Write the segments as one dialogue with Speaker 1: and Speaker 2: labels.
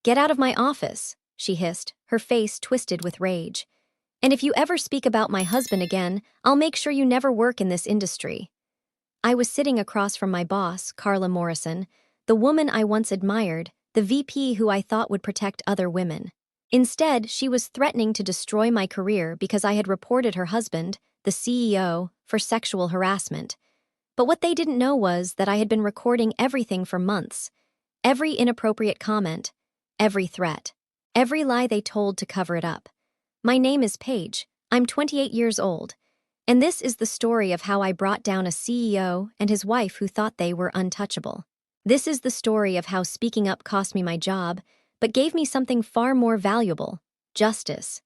Speaker 1: "Get out of my office," she hissed, her face twisted with rage. "And if you ever speak about my husband again, I'll make sure you never work in this industry." I was sitting across from my boss, Carla Morrison, the woman I once admired, the VP who I thought would protect other women. Instead, she was threatening to destroy my career because I had reported her husband, the CEO, for sexual harassment. But what they didn't know was that I had been recording everything for months. Every inappropriate comment, every threat, every lie they told to cover it up. My name is Paige. I'm 28 years old. And this is the story of how I brought down a CEO and his wife who thought they were untouchable. This is the story of how speaking up cost me my job, but gave me something far more valuable: justice.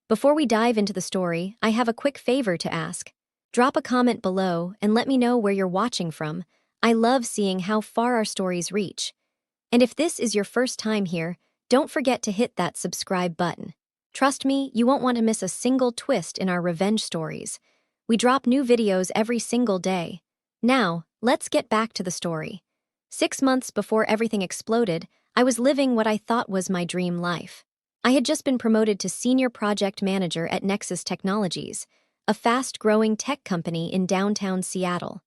Speaker 1: Before we dive into the story, I have a quick favor to ask. Drop a comment below and let me know where you're watching from. I love seeing how far our stories reach. And if this is your first time here, don't forget to hit that subscribe button. Trust me, you won't want to miss a single twist in our revenge stories. We drop new videos every single day. Now, let's get back to the story. 6 months before everything exploded, I was living what I thought was my dream life. I had just been promoted to senior project manager at Nexus Technologies, a fast-growing tech company in downtown Seattle.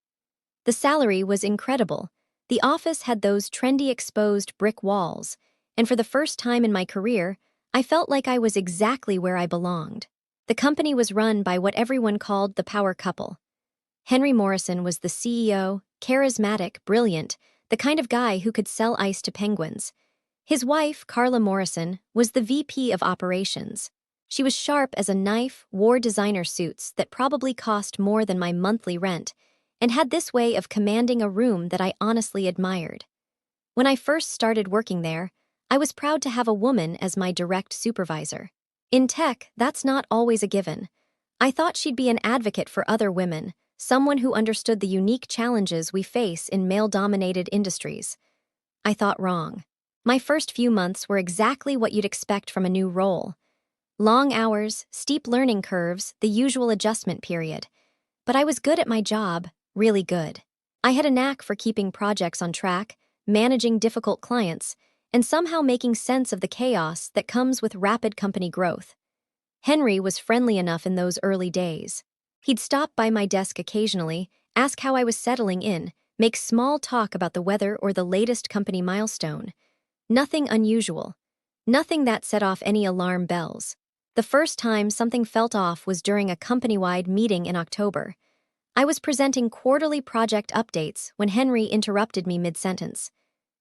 Speaker 1: The salary was incredible. The office had those trendy exposed brick walls, and for the first time in my career, I felt like I was exactly where I belonged. The company was run by what everyone called the power couple. Henry Morrison was the CEO, charismatic, brilliant, the kind of guy who could sell ice to penguins. His wife, Carla Morrison, was the VP of operations. She was sharp as a knife, wore designer suits that probably cost more than my monthly rent, and had this way of commanding a room that I honestly admired. When I first started working there, I was proud to have a woman as my direct supervisor. In tech, that's not always a given. I thought she'd be an advocate for other women, someone who understood the unique challenges we face in male-dominated industries. I thought wrong. My first few months were exactly what you'd expect from a new role. Long hours, steep learning curves, the usual adjustment period. But I was good at my job, really good. I had a knack for keeping projects on track, managing difficult clients, and somehow making sense of the chaos that comes with rapid company growth. Henry was friendly enough in those early days. He'd stop by my desk occasionally, ask how I was settling in, make small talk about the weather or the latest company milestone. Nothing unusual. Nothing that set off any alarm bells. The first time something felt off was during a company-wide meeting in October. I was presenting quarterly project updates when Henry interrupted me mid-sentence.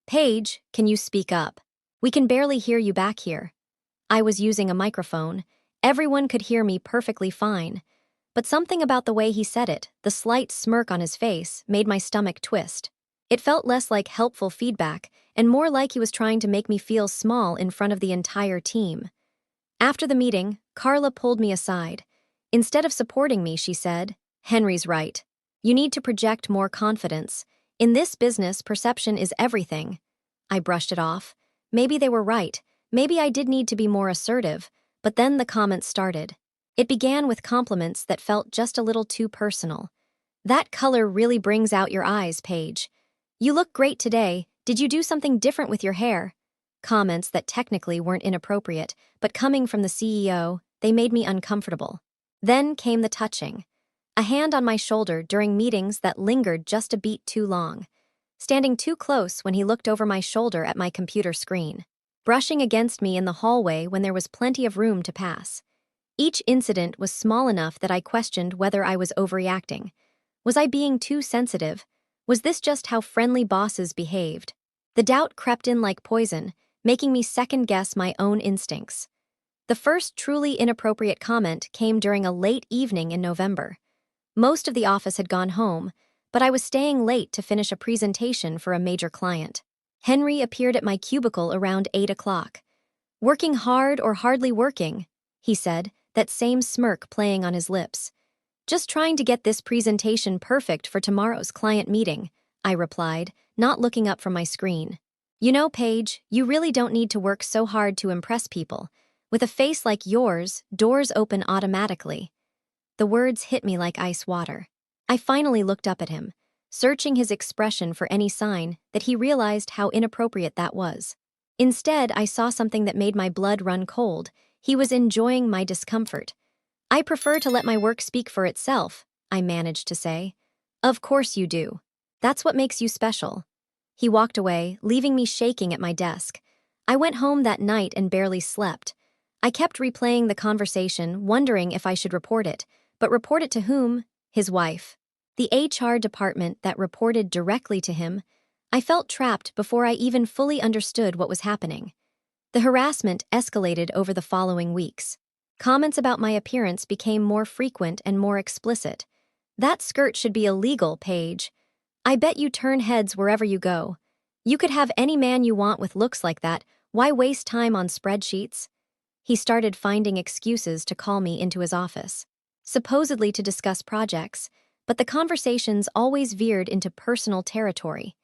Speaker 1: "Paige, can you speak up? We can barely hear you back here." I was using a microphone. Everyone could hear me perfectly fine. But something about the way he said it, the slight smirk on his face, made my stomach twist. It felt less like helpful feedback and more like he was trying to make me feel small in front of the entire team. After the meeting, Carla pulled me aside. Instead of supporting me, she said, "Henry's right. You need to project more confidence. In this business, perception is everything." I brushed it off. Maybe they were right. Maybe I did need to be more assertive. But then the comments started. It began with compliments that felt just a little too personal. "That color really brings out your eyes, Paige. You look great today. Did you do something different with your hair?" Comments that technically weren't inappropriate, but coming from the CEO, they made me uncomfortable. Then came the touching. A hand on my shoulder during meetings that lingered just a beat too long. Standing too close when he looked over my shoulder at my computer screen. Brushing against me in the hallway when there was plenty of room to pass. Each incident was small enough that I questioned whether I was overreacting. Was I being too sensitive? Was this just how friendly bosses behaved? The doubt crept in like poison, making me second-guess my own instincts. The first truly inappropriate comment came during a late evening in November. Most of the office had gone home, but I was staying late to finish a presentation for a major client. Henry appeared at my cubicle around 8 o'clock. "Working hard or hardly working?" he said, that same smirk playing on his lips. "Just trying to get this presentation perfect for tomorrow's client meeting," I replied, not looking up from my screen. "You know, Paige, you really don't need to work so hard to impress people. With a face like yours, doors open automatically." The words hit me like ice water. I finally looked up at him, searching his expression for any sign that he realized how inappropriate that was. Instead, I saw something that made my blood run cold. He was enjoying my discomfort. I prefer to let my work speak for itself, I managed to say. Of course you do. That's what makes you special. He walked away, leaving me shaking at my desk. I went home that night and barely slept. I kept replaying the conversation, wondering if I should report it. But report it to whom? His wife. The HR department that reported directly to him. I felt trapped before I even fully understood what was happening. The harassment escalated over the following weeks. Comments about my appearance became more frequent and more explicit. That skirt should be illegal, Paige. I bet you turn heads wherever you go. You could have any man you want with looks like that. Why waste time on spreadsheets? He started finding excuses to call me into his office, supposedly to discuss projects, but the conversations always veered into personal territory.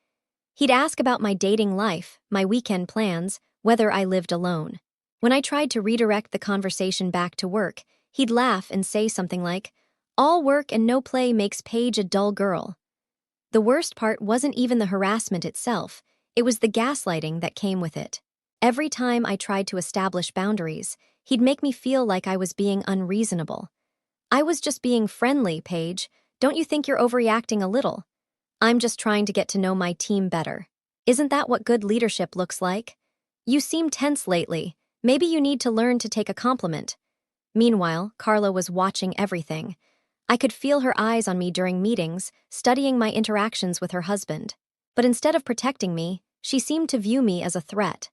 Speaker 1: He'd ask about my dating life, my weekend plans, whether I lived alone. When I tried to redirect the conversation back to work, he'd laugh and say something like, "All work and no play makes Paige a dull girl." The worst part wasn't even the harassment itself, it was the gaslighting that came with it. Every time I tried to establish boundaries, he'd make me feel like I was being unreasonable. "I was just being friendly, Paige. Don't you think you're overreacting a little? I'm just trying to get to know my team better. Isn't that what good leadership looks like? You seem tense lately. Maybe you need to learn to take a compliment." Meanwhile, Carla was watching everything. I could feel her eyes on me during meetings, studying my interactions with her husband. But instead of protecting me, she seemed to view me as a threat.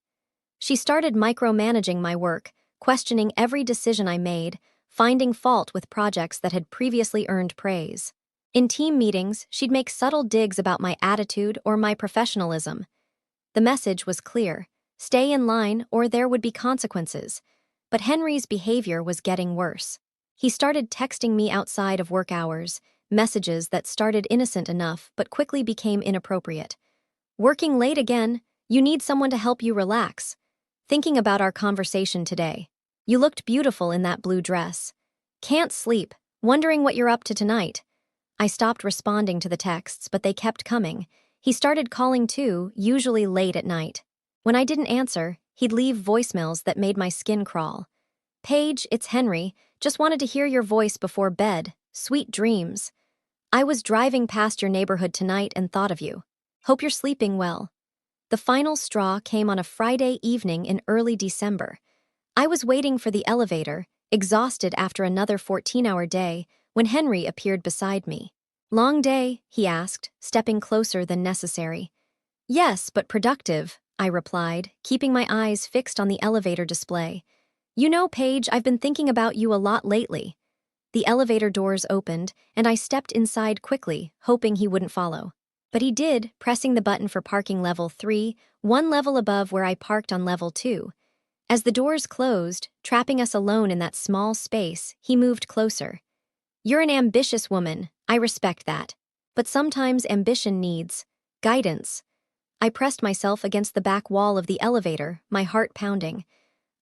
Speaker 1: She started micromanaging my work, questioning every decision I made, finding fault with projects that had previously earned praise. In team meetings, she'd make subtle digs about my attitude or my professionalism. The message was clear: stay in line or there would be consequences. But Henry's behavior was getting worse. He started texting me outside of work hours, messages that started innocent enough but quickly became inappropriate. "Working late again? You need someone to help you relax. Thinking about our conversation today. You looked beautiful in that blue dress. Can't sleep, wondering what you're up to tonight." I stopped responding to the texts, but they kept coming. He started calling too, usually late at night. When I didn't answer, he'd leave voicemails that made my skin crawl. "Paige, it's Henry. Just wanted to hear your voice before bed. Sweet dreams. I was driving past your neighborhood tonight and thought of you. Hope you're sleeping well." The final straw came on a Friday evening in early December. I was waiting for the elevator, exhausted after another 14-hour day, when Henry appeared beside me. "Long day?" he asked, stepping closer than necessary. "Yes, but productive," I replied, keeping my eyes fixed on the elevator display. "You know, Paige, I've been thinking about you a lot lately." The elevator doors opened, and I stepped inside quickly, hoping he wouldn't follow. But he did, pressing the button for parking level 3, one level above where I parked on level 2. As the doors closed, trapping us alone in that small space, he moved closer. "You're an ambitious woman, I respect that. But sometimes ambition needs guidance." I pressed myself against the back wall of the elevator, my heart pounding.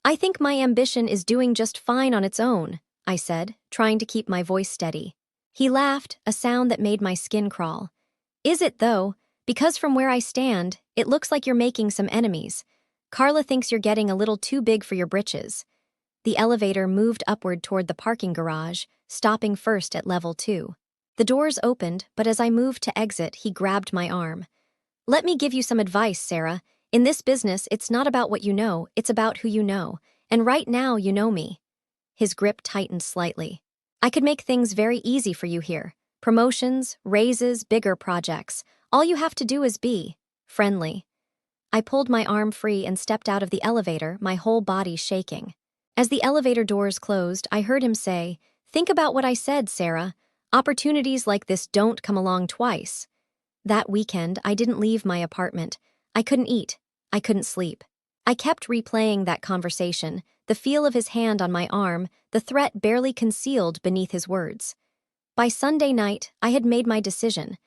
Speaker 1: "I think my ambition is doing just fine on its own," I said, trying to keep my voice steady. He laughed, a sound that made my skin crawl. "Is it, though? Because from where I stand, it looks like you're making some enemies. Carla thinks you're getting a little too big for your britches." The elevator moved upward toward the parking garage, stopping first at level 2. The doors opened, but as I moved to exit, he grabbed my arm. "Let me give you some advice, Sarah. In this business, it's not about what you know, it's about who you know. And right now, you know me." His grip tightened slightly. "I could make things very easy for you here. Promotions, raises, bigger projects. All you have to do is be friendly." I pulled my arm free and stepped out of the elevator, my whole body shaking. As the elevator doors closed, I heard him say, "Think about what I said, Sarah. Opportunities like this don't come along twice." That weekend, I didn't leave my apartment. I couldn't eat. I couldn't sleep. I kept replaying that conversation, the feel of his hand on my arm, the threat barely concealed beneath his words. By Sunday night, I had made my decision.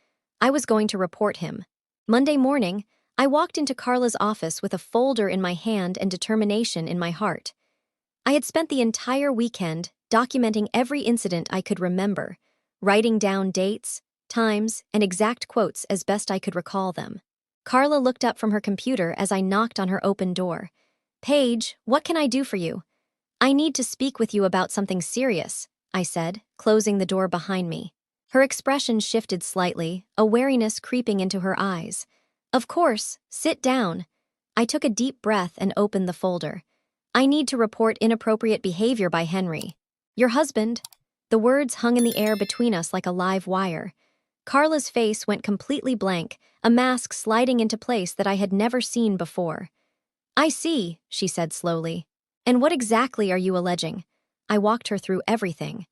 Speaker 1: I was going to report him. Monday morning, I walked into Carla's office with a folder in my hand and determination in my heart. I had spent the entire weekend documenting every incident I could remember, writing down dates, times, and exact quotes as best I could recall them. Carla looked up from her computer as I knocked on her open door. Paige, what can I do for you? I need to speak with you about something serious, I said, closing the door behind me. Her expression shifted slightly, a wariness creeping into her eyes. Of course, sit down. I took a deep breath and opened the folder. I need to report inappropriate behavior by Henry. Your husband? The words hung in the air between us like a live wire. Carla's face went completely blank, a mask sliding into place that I had never seen before. I see, she said slowly. And what exactly are you alleging? I walked her through everything.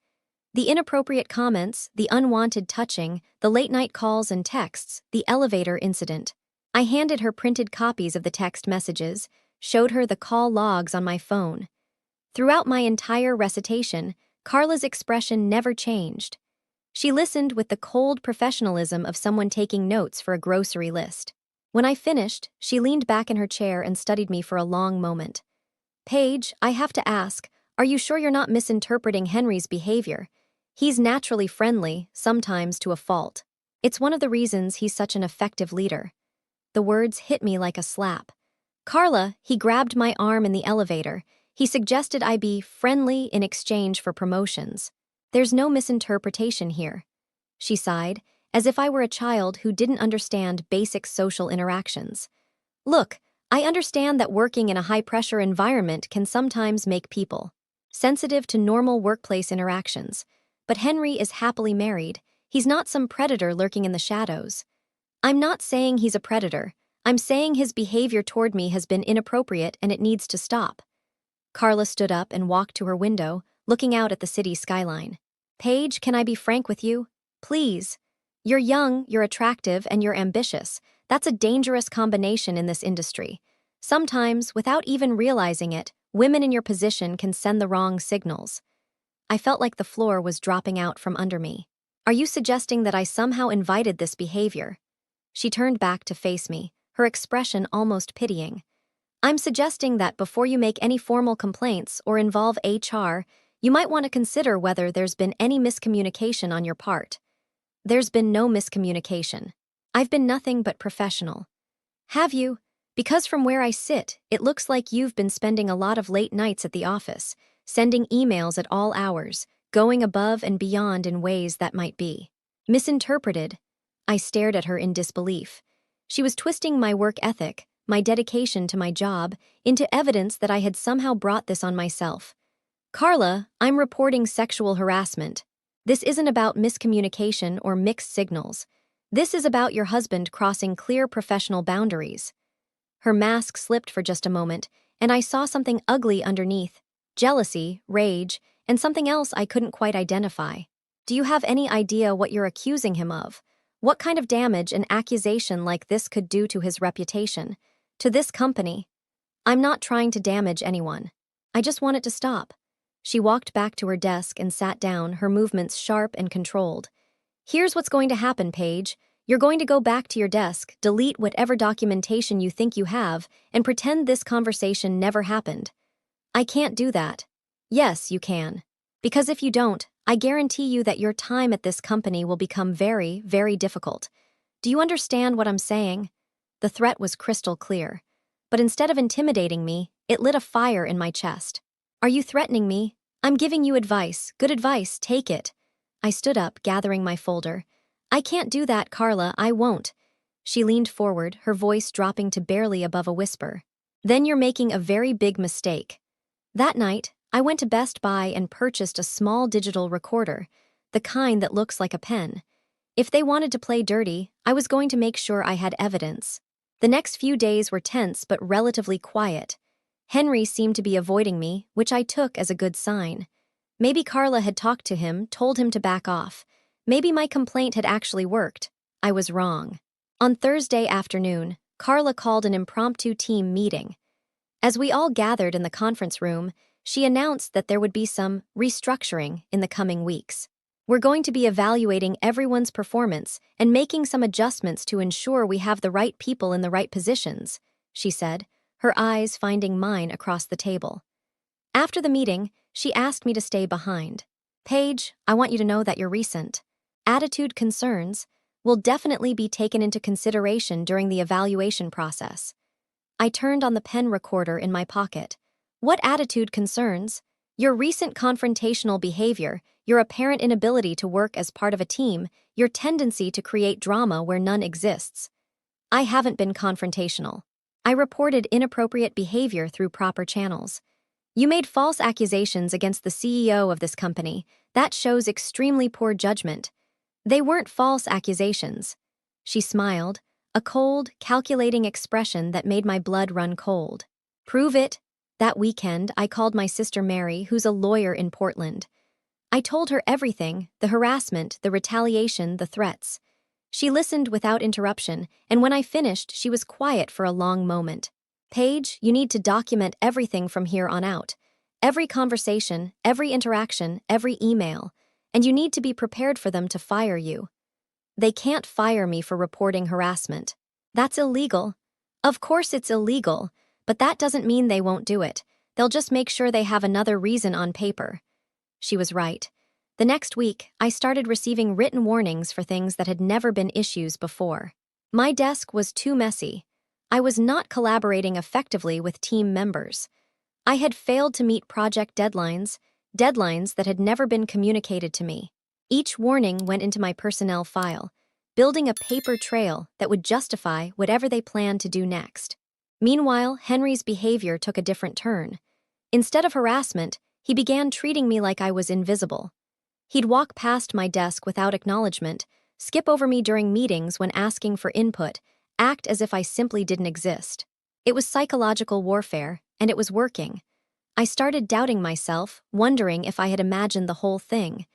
Speaker 1: The inappropriate comments, the unwanted touching, the late-night calls and texts, the elevator incident. I handed her printed copies of the text messages, showed her the call logs on my phone. Throughout my entire recitation, Carla's expression never changed. She listened with the cold professionalism of someone taking notes for a grocery list. When I finished, she leaned back in her chair and studied me for a long moment. Paige, I have to ask, are you sure you're not misinterpreting Henry's behavior? He's naturally friendly, sometimes to a fault. It's one of the reasons he's such an effective leader. The words hit me like a slap. Carla, he grabbed my arm in the elevator. He suggested I be friendly in exchange for promotions. There's no misinterpretation here. She sighed, as if I were a child who didn't understand basic social interactions. Look, I understand that working in a high-pressure environment can sometimes make people sensitive to normal workplace interactions. But Henry is happily married. He's not some predator lurking in the shadows. I'm not saying he's a predator. I'm saying his behavior toward me has been inappropriate and it needs to stop. Carla stood up and walked to her window, looking out at the city skyline. Paige, can I be frank with you? Please. You're young, you're attractive, and you're ambitious. That's a dangerous combination in this industry. Sometimes, without even realizing it, women in your position can send the wrong signals. I felt like the floor was dropping out from under me. Are you suggesting that I somehow invited this behavior? She turned back to face me, her expression almost pitying. I'm suggesting that before you make any formal complaints or involve HR, you might want to consider whether there's been any miscommunication on your part. There's been no miscommunication. I've been nothing but professional. Have you? Because from where I sit, it looks like you've been spending a lot of late nights at the office, sending emails at all hours, going above and beyond in ways that might be misinterpreted. I stared at her in disbelief. She was twisting my work ethic, my dedication to my job, into evidence that I had somehow brought this on myself. Carla, I'm reporting sexual harassment. This isn't about miscommunication or mixed signals. This is about your husband crossing clear professional boundaries. Her mask slipped for just a moment, and I saw something ugly underneath. Jealousy, rage, and something else I couldn't quite identify. Do you have any idea what you're accusing him of? What kind of damage an accusation like this could do to his reputation? To this company? I'm not trying to damage anyone. I just want it to stop. She walked back to her desk and sat down, her movements sharp and controlled. Here's what's going to happen, Paige. You're going to go back to your desk, delete whatever documentation you think you have, and pretend this conversation never happened. I can't do that. Yes, you can. Because if you don't, I guarantee you that your time at this company will become very, very difficult. Do you understand what I'm saying? The threat was crystal clear. But instead of intimidating me, it lit a fire in my chest. Are you threatening me? I'm giving you advice. Good advice, take it. I stood up, gathering my folder. I can't do that, Carla, I won't. She leaned forward, her voice dropping to barely above a whisper. Then you're making a very big mistake. That night, I went to Best Buy and purchased a small digital recorder, the kind that looks like a pen. If they wanted to play dirty, I was going to make sure I had evidence. The next few days were tense but relatively quiet. Henry seemed to be avoiding me, which I took as a good sign. Maybe Carla had talked to him, told him to back off. Maybe my complaint had actually worked. I was wrong. On Thursday afternoon, Carla called an impromptu team meeting. As we all gathered in the conference room, she announced that there would be some restructuring in the coming weeks. We're going to be evaluating everyone's performance and making some adjustments to ensure we have the right people in the right positions, she said, her eyes finding mine across the table. After the meeting, she asked me to stay behind. Paige, I want you to know that your recent attitude concerns, will definitely be taken into consideration during the evaluation process. I turned on the pen recorder in my pocket. What attitude concerns? Your recent confrontational behavior, your apparent inability to work as part of a team, your tendency to create drama where none exists. I haven't been confrontational. I reported inappropriate behavior through proper channels. You made false accusations against the CEO of this company. That shows extremely poor judgment. They weren't false accusations. She smiled, a cold, calculating expression that made my blood run cold. Prove it. That weekend, I called my sister Mary, who's a lawyer in Portland. I told her everything, the harassment, the retaliation, the threats. She listened without interruption, and when I finished, she was quiet for a long moment. Paige, you need to document everything from here on out. Every conversation, every interaction, every email. And you need to be prepared for them to fire you. They can't fire me for reporting harassment. That's illegal. Of course it's illegal, but that doesn't mean they won't do it. They'll just make sure they have another reason on paper. She was right. The next week, I started receiving written warnings for things that had never been issues before. My desk was too messy. I was not collaborating effectively with team members. I had failed to meet project deadlines that had never been communicated to me. Each warning went into my personnel file, building a paper trail that would justify whatever they planned to do next. Meanwhile, Henry's behavior took a different turn. Instead of harassment, he began treating me like I was invisible. He'd walk past my desk without acknowledgement, skip over me during meetings when asking for input, act as if I simply didn't exist. It was psychological warfare, and it was working. I started doubting myself, wondering if I had imagined the whole thing.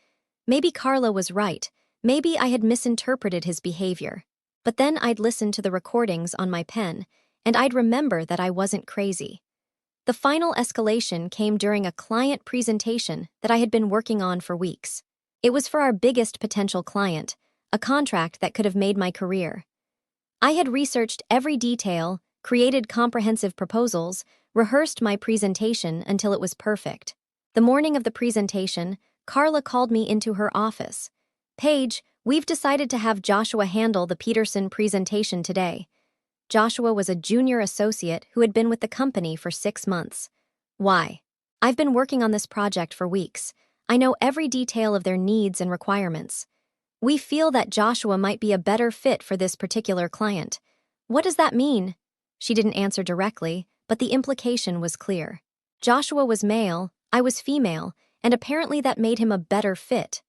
Speaker 1: Maybe Carla was right. Maybe I had misinterpreted his behavior. But then I'd listen to the recordings on my pen, and I'd remember that I wasn't crazy. The final escalation came during a client presentation that I had been working on for weeks. It was for our biggest potential client, a contract that could have made my career. I had researched every detail, created comprehensive proposals, rehearsed my presentation until it was perfect. The morning of the presentation, Carla called me into her office. Paige, we've decided to have Joshua handle the Peterson presentation today. Joshua was a junior associate who had been with the company for 6 months. Why? I've been working on this project for weeks. I know every detail of their needs and requirements. We feel that Joshua might be a better fit for this particular client. What does that mean? She didn't answer directly, but the implication was clear. Joshua was male, I was female, and apparently that made him a better fit.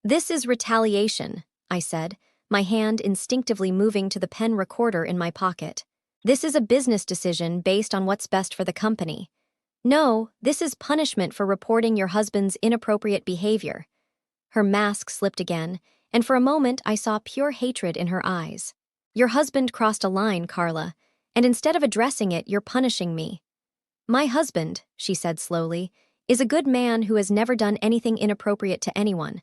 Speaker 1: This is retaliation, I said, my hand instinctively moving to the pen recorder in my pocket. This is a business decision based on what's best for the company. No, this is punishment for reporting your husband's inappropriate behavior. Her mask slipped again, and for a moment I saw pure hatred in her eyes. Your husband crossed a line, Carla, and instead of addressing it, you're punishing me. My husband, she said slowly, is a good man who has never done anything inappropriate to anyone.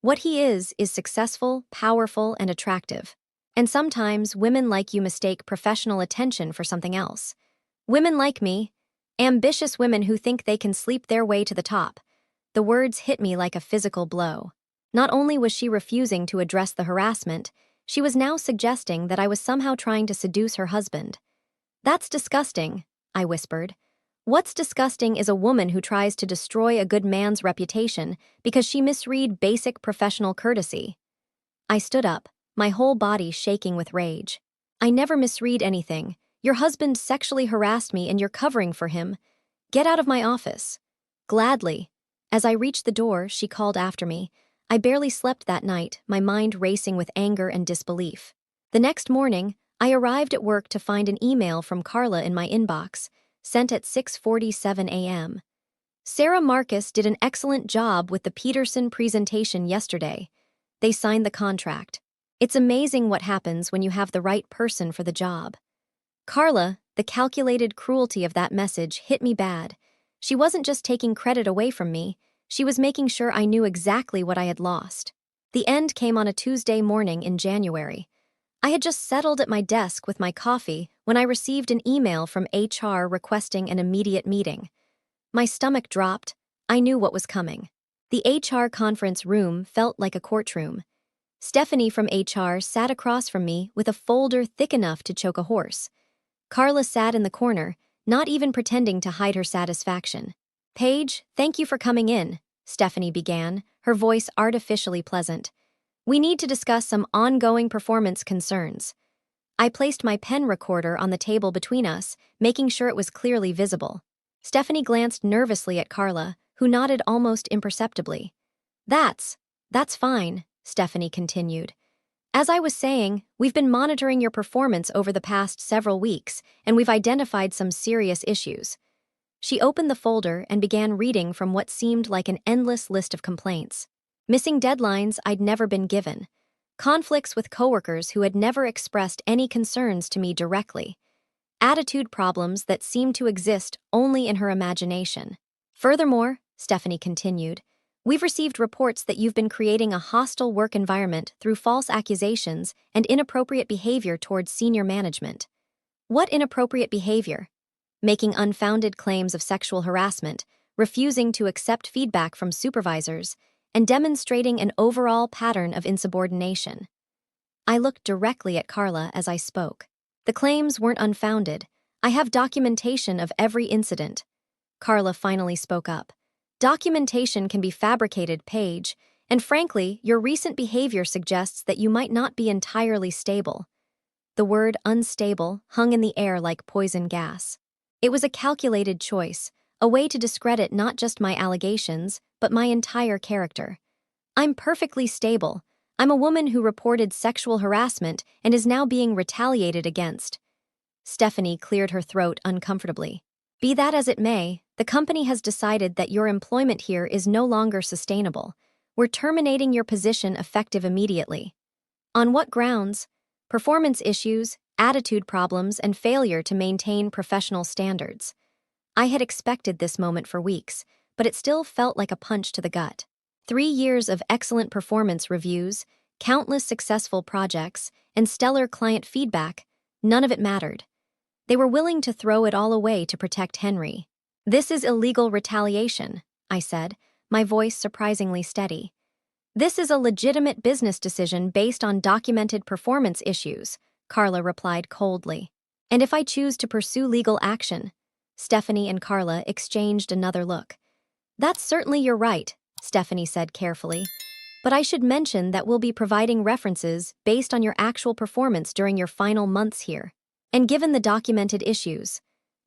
Speaker 1: What he is successful, powerful, and attractive. And sometimes women like you mistake professional attention for something else. Women like me, ambitious women who think they can sleep their way to the top. The words hit me like a physical blow. Not only was she refusing to address the harassment, she was now suggesting that I was somehow trying to seduce her husband. That's disgusting, I whispered. What's disgusting is a woman who tries to destroy a good man's reputation because she misread basic professional courtesy. I stood up, my whole body shaking with rage. I never misread anything. Your husband sexually harassed me and you're covering for him. Get out of my office. Gladly. As I reached the door, she called after me. I barely slept that night, my mind racing with anger and disbelief. The next morning, I arrived at work to find an email from Carla in my inbox, sent at 6:47 a.m. Sarah Marcus did an excellent job with the Peterson presentation yesterday. They signed the contract. It's amazing what happens when you have the right person for the job. Carla, the calculated cruelty of that message hit me bad. She wasn't just taking credit away from me, she was making sure I knew exactly what I had lost. The end came on a Tuesday morning in January. I had just settled at my desk with my coffee when I received an email from HR requesting an immediate meeting. My stomach dropped. I knew what was coming. The HR conference room felt like a courtroom. Stephanie from HR sat across from me with a folder thick enough to choke a horse. Carla sat in the corner, not even pretending to hide her satisfaction. "Paige, thank you for coming in," Stephanie began, her voice artificially pleasant. "We need to discuss some ongoing performance concerns." I placed my pen recorder on the table between us, making sure it was clearly visible. Stephanie glanced nervously at Carla, who nodded almost imperceptibly. That's fine," Stephanie continued. "As I was saying, we've been monitoring your performance over the past several weeks, and we've identified some serious issues." She opened the folder and began reading from what seemed like an endless list of complaints. Missing deadlines I'd never been given. Conflicts with coworkers who had never expressed any concerns to me directly. Attitude problems that seemed to exist only in her imagination. "Furthermore," Stephanie continued, "we've received reports that you've been creating a hostile work environment through false accusations and inappropriate behavior towards senior management." "What inappropriate behavior?" "Making unfounded claims of sexual harassment, refusing to accept feedback from supervisors, and demonstrating an overall pattern of insubordination." I looked directly at Carla as I spoke. "The claims weren't unfounded. I have documentation of every incident." Carla finally spoke up. "Documentation can be fabricated, Paige, and frankly, your recent behavior suggests that you might not be entirely stable." The word unstable hung in the air like poison gas. It was a calculated choice, a way to discredit not just my allegations, but my entire character. "I'm perfectly stable. I'm a woman who reported sexual harassment and is now being retaliated against." Stephanie cleared her throat uncomfortably. "Be that as it may, the company has decided that your employment here is no longer sustainable. We're terminating your position effective immediately." "On what grounds?" "Performance issues, attitude problems, and failure to maintain professional standards." I had expected this moment for weeks, but it still felt like a punch to the gut. 3 years of excellent performance reviews, countless successful projects, and stellar client feedback, none of it mattered. They were willing to throw it all away to protect Henry. "This is illegal retaliation," I said, my voice surprisingly steady. "This is a legitimate business decision based on documented performance issues," Carla replied coldly. "And if I choose to pursue legal action?" Stephanie and Carla exchanged another look. "That's certainly your right," Stephanie said carefully. "But I should mention that we'll be providing references based on your actual performance during your final months here. And given the documented issues,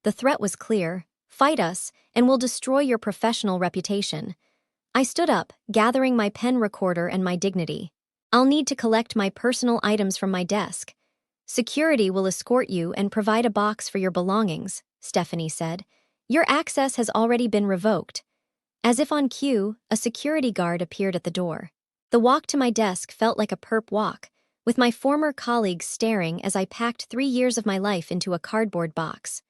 Speaker 1: the threat was clear: fight us, and we'll destroy your professional reputation." I stood up, gathering my pen recorder and my dignity. "I'll need to collect my personal items from my desk." "Security will escort you and provide a box for your belongings," Stephanie said. "Your access has already been revoked." As if on cue, a security guard appeared at the door. The walk to my desk felt like a perp walk, with my former colleagues staring as I packed 3 years of my life into a cardboard box.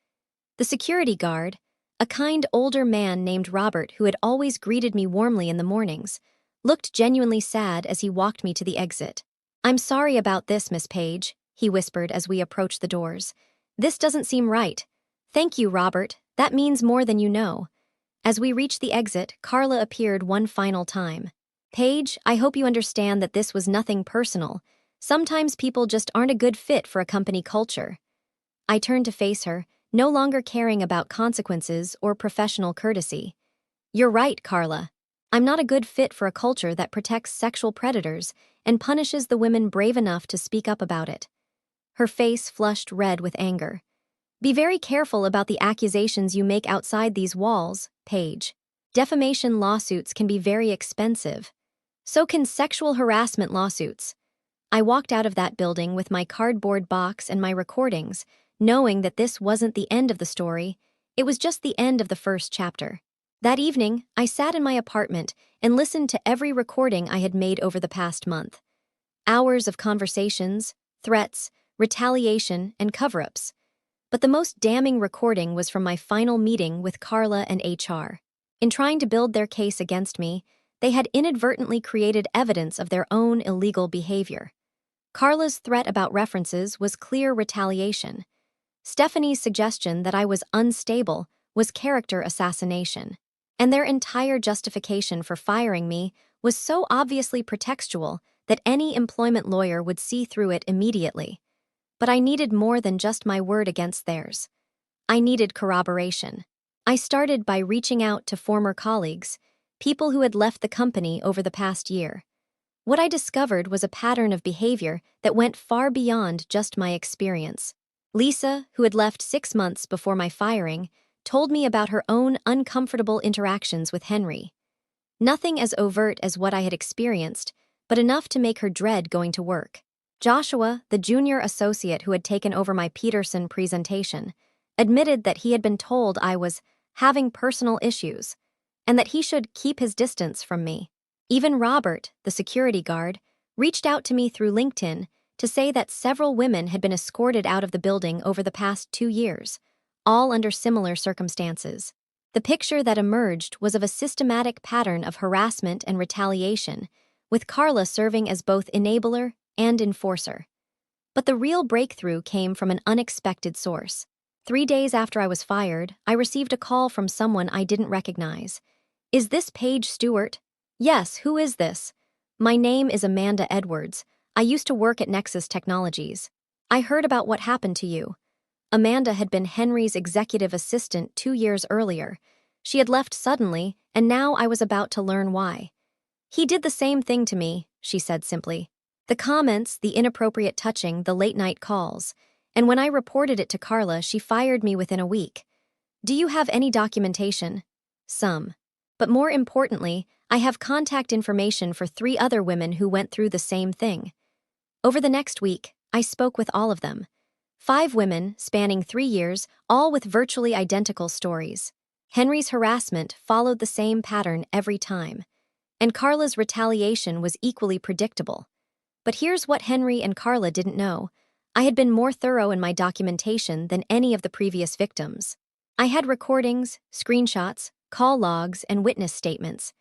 Speaker 1: The security guard, a kind older man named Robert who had always greeted me warmly in the mornings, looked genuinely sad as he walked me to the exit. "I'm sorry about this, Miss Page," he whispered as we approached the doors. "This doesn't seem right." "Thank you, Robert. That means more than you know." As we reached the exit, Carla appeared one final time. "Paige, I hope you understand that this was nothing personal. Sometimes people just aren't a good fit for a company culture." I turned to face her, no longer caring about consequences or professional courtesy. "You're right, Carla. I'm not a good fit for a culture that protects sexual predators and punishes the women brave enough to speak up about it." Her face flushed red with anger. "Be very careful about the accusations you make outside these walls, Paige. Defamation lawsuits can be very expensive. So can sexual harassment lawsuits." I walked out of that building with my cardboard box and my recordings, knowing that this wasn't the end of the story, it was just the end of the first chapter. That evening, I sat in my apartment and listened to every recording I had made over the past month. Hours of conversations, threats, retaliation, and cover-ups. But the most damning recording was from my final meeting with Carla and HR. In trying to build their case against me, they had inadvertently created evidence of their own illegal behavior. Carla's threat about references was clear retaliation. Stephanie's suggestion that I was unstable was character assassination. And their entire justification for firing me was so obviously pretextual that any employment lawyer would see through it immediately. But I needed more than just my word against theirs. I needed corroboration. I started by reaching out to former colleagues, people who had left the company over the past year. What I discovered was a pattern of behavior that went far beyond just my experience. Lisa, who had left 6 months before my firing, told me about her own uncomfortable interactions with Henry. Nothing as overt as what I had experienced, but enough to make her dread going to work. Joshua, the junior associate who had taken over my Peterson presentation, admitted that he had been told I was having personal issues and that he should keep his distance from me. Even Robert, the security guard, reached out to me through LinkedIn to say that several women had been escorted out of the building over the past 2 years, all under similar circumstances. The picture that emerged was of a systematic pattern of harassment and retaliation, with Carla serving as both enabler and enforcer. But the real breakthrough came from an unexpected source. 3 days after I was fired, I received a call from someone I didn't recognize. "Is this Paige Stewart?" "Yes, who is this?" "My name is Amanda Edwards. I used to work at Nexus Technologies. I heard about what happened to you." Amanda had been Henry's executive assistant 2 years earlier. She had left suddenly, and now I was about to learn why. "He did the same thing to me," she said simply. The comments, the inappropriate touching, the late-night calls. And when I reported it to Carla, she fired me within a week. "Do you have any documentation?" "Some. But more importantly, I have contact information for 3 other women who went through the same thing." Over the next week, I spoke with all of them. 5 women, spanning 3 years, all with virtually identical stories. Henry's harassment followed the same pattern every time. And Carla's retaliation was equally predictable. But here's what Henry and Carla didn't know. I had been more thorough in my documentation than any of the previous victims. I had recordings, screenshots, call logs, and witness statements.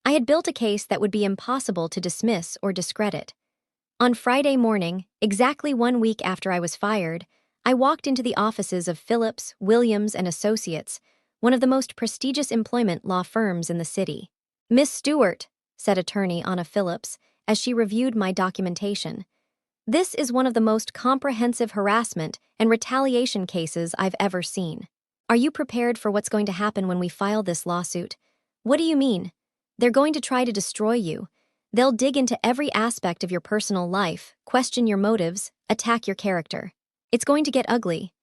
Speaker 1: I had built a case that would be impossible to dismiss or discredit. On Friday morning, exactly 1 week after I was fired, I walked into the offices of Phillips, Williams, and Associates, one of the most prestigious employment law firms in the city. "Miss Stewart," said attorney Anna Phillips, as she reviewed my documentation, "this is one of the most comprehensive harassment and retaliation cases I've ever seen. Are you prepared for what's going to happen when we file this lawsuit?" "What do you mean?" "They're going to try to destroy you. They'll dig into every aspect of your personal life, question your motives, attack your character. It's going to get ugly."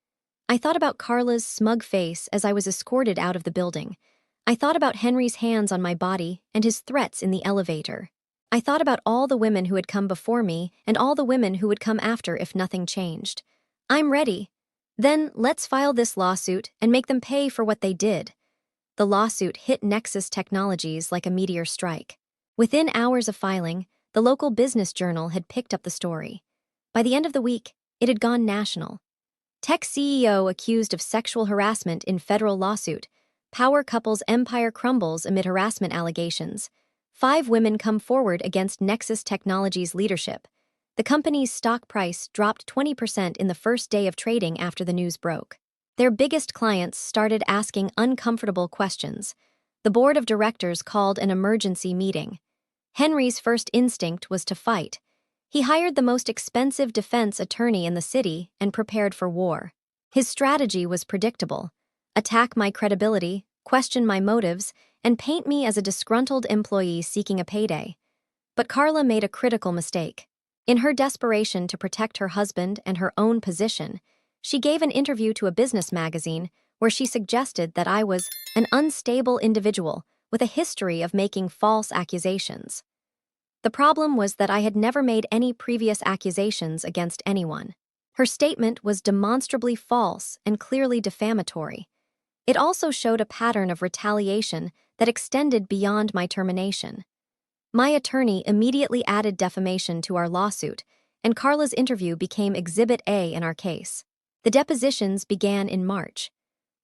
Speaker 1: I thought about Carla's smug face as I was escorted out of the building. I thought about Henry's hands on my body and his threats in the elevator. I thought about all the women who had come before me and all the women who would come after if nothing changed. "I'm ready." "Then let's file this lawsuit and make them pay for what they did." The lawsuit hit Nexus Technologies like a meteor strike. Within hours of filing, the local business journal had picked up the story. By the end of the week, it had gone national. Tech CEO accused of sexual harassment in federal lawsuit. Power couple's empire crumbles amid harassment allegations. 5 women come forward against Nexus Technologies leadership. The company's stock price dropped 20% in the first day of trading after the news broke. Their biggest clients started asking uncomfortable questions. The board of directors called an emergency meeting. Henry's first instinct was to fight. He hired the most expensive defense attorney in the city and prepared for war. His strategy was predictable: attack my credibility, question my motives, and paint me as a disgruntled employee seeking a payday. But Carla made a critical mistake. In her desperation to protect her husband and her own position, she gave an interview to a business magazine where she suggested that I was an unstable individual with a history of making false accusations. The problem was that I had never made any previous accusations against anyone. Her statement was demonstrably false and clearly defamatory. It also showed a pattern of retaliation that extended beyond my termination. My attorney immediately added defamation to our lawsuit, and Carla's interview became Exhibit A in our case. The depositions began in March.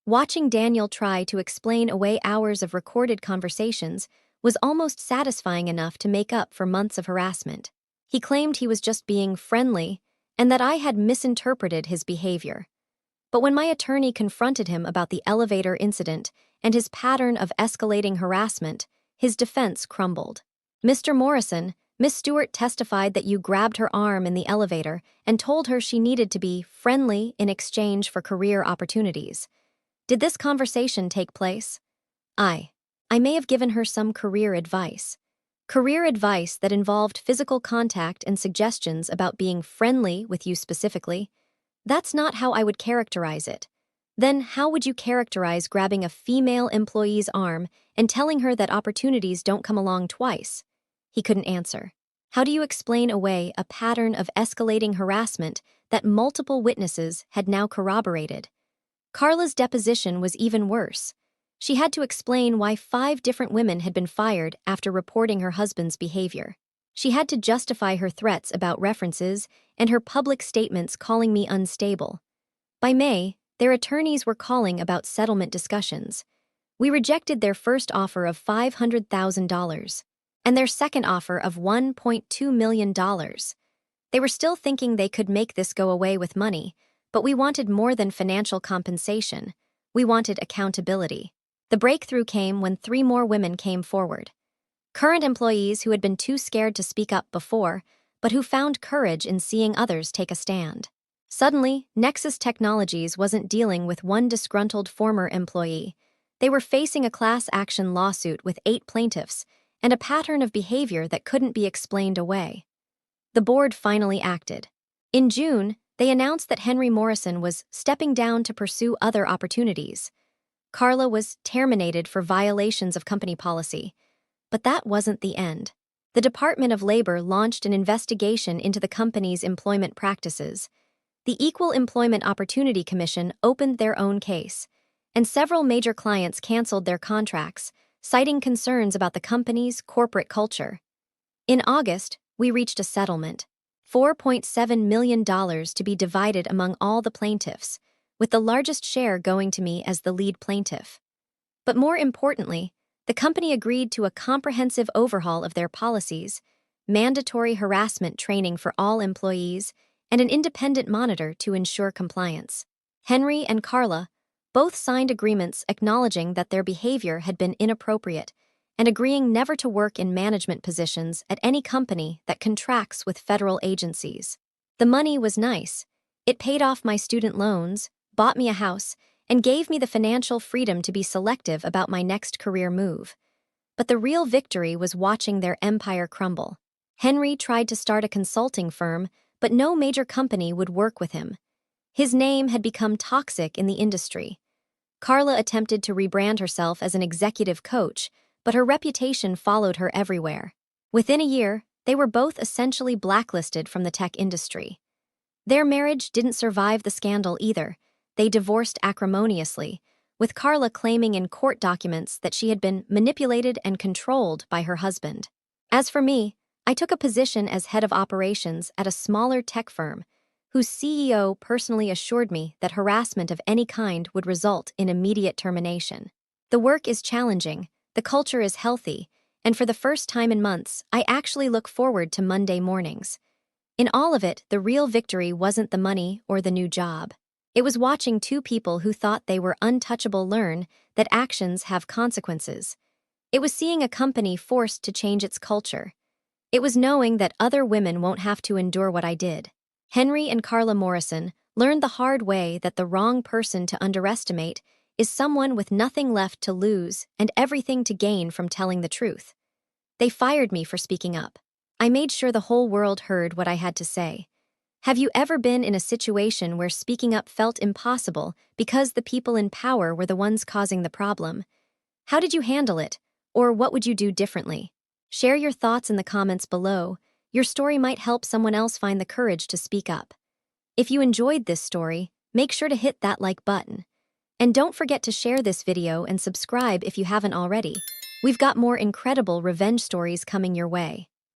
Speaker 1: Watching Daniel try to explain away hours of recorded conversations was almost satisfying enough to make up for months of harassment. He claimed he was just being friendly and that I had misinterpreted his behavior. But when my attorney confronted him about the elevator incident and his pattern of escalating harassment, his defense crumbled. "Mr. Morrison, Miss Stewart testified that you grabbed her arm in the elevator and told her she needed to be friendly in exchange for career opportunities. Did this conversation take place? I may have given her some career advice. Career advice that involved physical contact and suggestions about being friendly with you specifically. That's not how I would characterize it. Then how would you characterize grabbing a female employee's arm and telling her that opportunities don't come along twice? He couldn't answer. How do you explain away a pattern of escalating harassment that multiple witnesses had now corroborated? Carla's deposition was even worse. She had to explain why 5 different women had been fired after reporting her husband's behavior. She had to justify her threats about references and her public statements calling me unstable. By May, their attorneys were calling about settlement discussions. We rejected their first offer of $500,000 and their second offer of $1.2 million. They were still thinking they could make this go away with money, but we wanted more than financial compensation. We wanted accountability. The breakthrough came when 3 more women came forward. Current employees who had been too scared to speak up before, but who found courage in seeing others take a stand. Suddenly, Nexus Technologies wasn't dealing with one disgruntled former employee. They were facing a class action lawsuit with 8 plaintiffs and a pattern of behavior that couldn't be explained away. The board finally acted. In June, they announced that Henry Morrison was stepping down to pursue other opportunities. Carla was terminated for violations of company policy. But that wasn't the end. The Department of Labor launched an investigation into the company's employment practices. The Equal Employment Opportunity Commission opened their own case, and several major clients canceled their contracts, citing concerns about the company's corporate culture. In August, we reached a settlement, $4.7 million to be divided among all the plaintiffs, with the largest share going to me as the lead plaintiff. But more importantly, the company agreed to a comprehensive overhaul of their policies, mandatory harassment training for all employees, and an independent monitor to ensure compliance. Henry and Carla both signed agreements acknowledging that their behavior had been inappropriate and agreeing never to work in management positions at any company that contracts with federal agencies. The money was nice. It paid off my student loans, bought me a house, and gave me the financial freedom to be selective about my next career move. But the real victory was watching their empire crumble. Henry tried to start a consulting firm, but no major company would work with him. His name had become toxic in the industry. Carla attempted to rebrand herself as an executive coach, but her reputation followed her everywhere. Within a year, they were both essentially blacklisted from the tech industry. Their marriage didn't survive the scandal either. They divorced acrimoniously, with Carla claiming in court documents that she had been manipulated and controlled by her husband. As for me, I took a position as head of operations at a smaller tech firm, whose CEO personally assured me that harassment of any kind would result in immediate termination. The work is challenging, the culture is healthy, and for the first time in months, I actually look forward to Monday mornings. In all of it, the real victory wasn't the money or the new job. It was watching 2 people who thought they were untouchable learn that actions have consequences. It was seeing a company forced to change its culture. It was knowing that other women won't have to endure what I did. Henry and Carla Morrison learned the hard way that the wrong person to underestimate is someone with nothing left to lose and everything to gain from telling the truth. They fired me for speaking up. I made sure the whole world heard what I had to say. Have you ever been in a situation where speaking up felt impossible because the people in power were the ones causing the problem? How did you handle it, or what would you do differently? Share your thoughts in the comments below. Your story might help someone else find the courage to speak up. If you enjoyed this story, make sure to hit that like button. And don't forget to share this video and subscribe if you haven't already. We've got more incredible revenge stories coming your way.